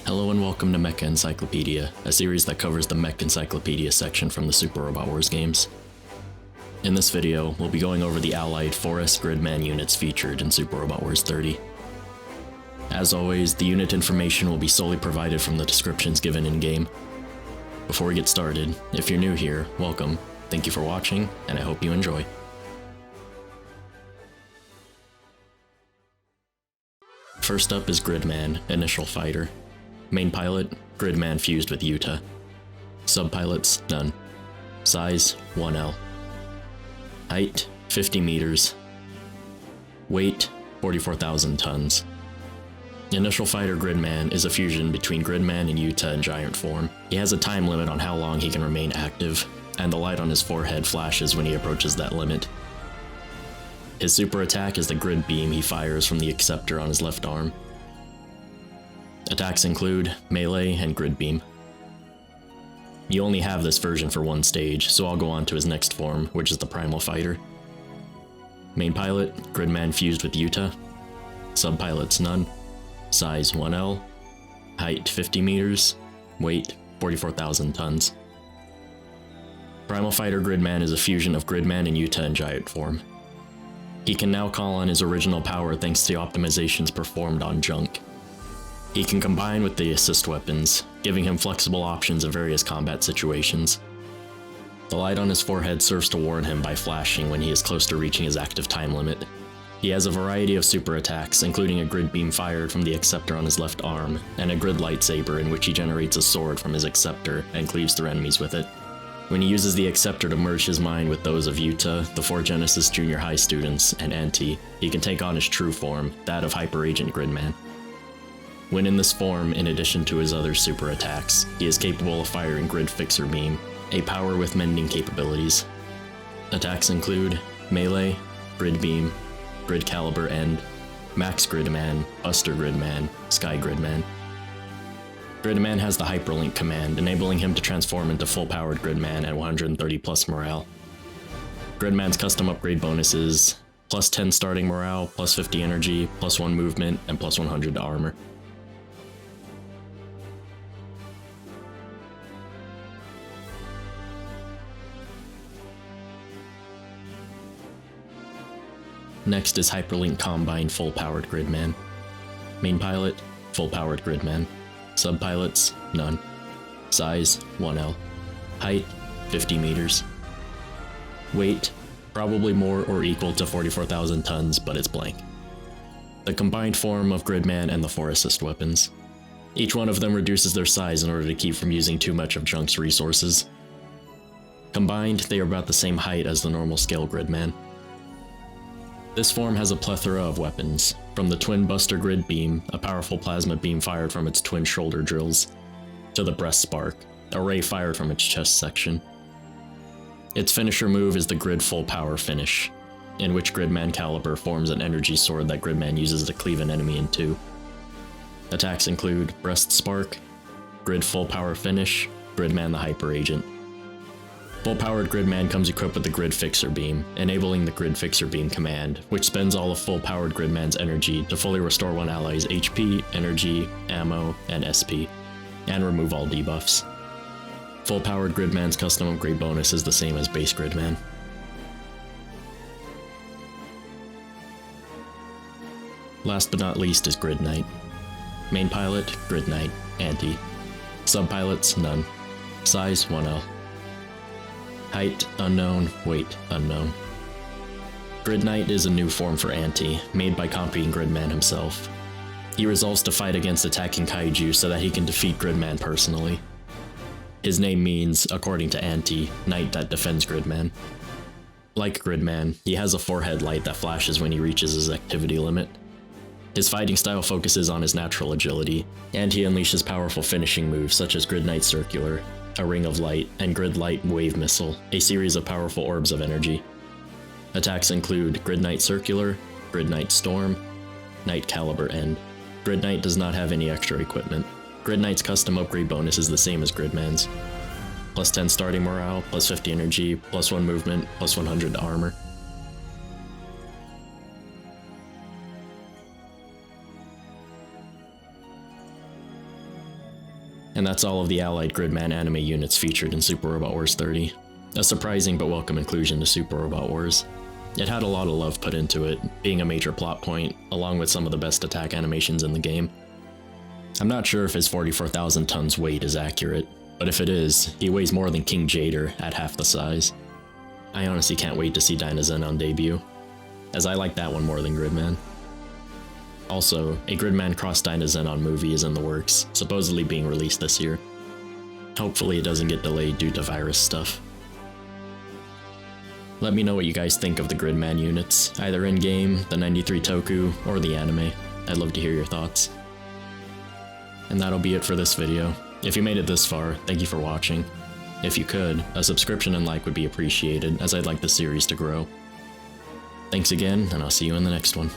Hello and welcome to Mecha Encyclopedia, a series that covers the Mecha Encyclopedia section from the Super Robot Wars games. In this video, we'll be going over the allied 4S Gridman units featured in Super Robot Wars 30. As always, the unit information will be solely provided from the descriptions given in-game. Before we get started, if you're new here, welcome, thank you for watching, and I hope you enjoy. First up is Gridman, Initial Fighter. Main pilot, Gridman fused with Utah. Subpilots, none. Size, 1L. Height, 50 meters. Weight, 44,000 tons. Initial Fighter Gridman is a fusion between Gridman and Utah in giant form. He has a time limit on how long he can remain active, and the light on his forehead flashes when he approaches that limit. His super attack is the grid beam he fires from the acceptor on his left arm. Attacks include melee and grid beam. You only have this version for one stage, so I'll go on to his next form, which is the Primal Fighter. Main pilot, Gridman fused with Utah. Subpilots, none. Size, 1L. Height, 50 meters. Weight, 44,000 tons. Primal Fighter Gridman is a fusion of Gridman and Utah in giant form. He can now call on his original power thanks to optimizations performed on Junk. He can combine with the assist weapons, giving him flexible options in various combat situations. The light on his forehead serves to warn him by flashing when he is close to reaching his active time limit. He has a variety of super attacks, including a grid beam fired from the acceptor on his left arm, and a grid lightsaber in which he generates a sword from his acceptor and cleaves through enemies with it. When he uses the acceptor to merge his mind with those of Utah, the 4 Genesis Junior High students, and Anti, he can take on his true form, that of Hyper Agent Gridman. When in this form, in addition to his other super attacks, he is capable of firing Grid Fixer Beam, a power with mending capabilities. Attacks include Melee, Grid Beam, Grid Caliber End, Max Gridman, Buster Gridman, Sky Gridman. Gridman has the Hyperlink command, enabling him to transform into full-powered Gridman at 130 plus morale. Gridman's custom upgrade bonuses: plus 10 starting morale, plus 50 energy, plus 1 movement, and plus 100 to armor. Next is Hyperlink Combined full-powered Gridman. Main pilot, full-powered Gridman. Subpilots, none. Size, 1L. Height, 50 meters. Weight, probably more or equal to 44,000 tons, but it's blank. The combined form of Gridman and the 4 assist weapons. Each one of them reduces their size in order to keep from using too much of Junk's resources. Combined, they are about the same height as the normal scale Gridman. This form has a plethora of weapons, from the Twin Buster Grid Beam, a powerful plasma beam fired from its twin shoulder drills, to the Breast Spark, a ray fired from its chest section. Its finisher move is the Grid Full Power finish, in which Gridman Caliber forms an energy sword that Gridman uses to cleave an enemy in two. Attacks include Breast Spark, Grid Full Power finish, Gridman the Hyper Agent. Full-powered Gridman comes equipped with the Grid Fixer Beam, enabling the Grid Fixer Beam command, which spends all of full-powered Gridman's energy to fully restore one ally's HP, energy, ammo, and SP, and remove all debuffs. Full-powered Gridman's custom upgrade bonus is the same as base Gridman. Last but not least is Gridknight. Main pilot, Gridknight, Anti. Subpilots, none. Size, 1L. Height, unknown. Weight, unknown. Gridknight is a new form for Anti, made by copying Gridman himself. He resolves to fight against attacking kaiju so that he can defeat Gridman personally. His name means, according to Anti, Knight that defends Gridman. Like Gridman, he has a forehead light that flashes when he reaches his activity limit. His fighting style focuses on his natural agility, and he unleashes powerful finishing moves such as Gridknight Circular, a Ring of Light, and Grid Light Wave Missile, a series of powerful orbs of energy. Attacks include Gridknight Circular, Gridknight Storm, Knight Caliber End. Gridknight does not have any extra equipment. Gridknight's custom upgrade bonus is the same as Gridman's. Plus 10 starting morale, plus 50 energy, plus 1 movement, plus 100 to armor. And that's all of the allied Gridman anime units featured in Super Robot Wars 30. A surprising but welcome inclusion to Super Robot Wars. It had a lot of love put into it, being a major plot point, along with some of the best attack animations in the game. I'm not sure if his 44,000 tons weight is accurate, but if it is, he weighs more than King Jader at half the size. I honestly can't wait to see Dynazen on debut, as I like that one more than Gridman. Also, a Gridman Cross Dynazen movie is in the works, supposedly being released this year. Hopefully it doesn't get delayed due to virus stuff. Let me know what you guys think of the Gridman units, either in-game, the 93 Toku, or the anime. I'd love to hear your thoughts. And that'll be it for this video. If you made it this far, thank you for watching. If you could, a subscription and like would be appreciated, as I'd like the series to grow. Thanks again, and I'll see you in the next one.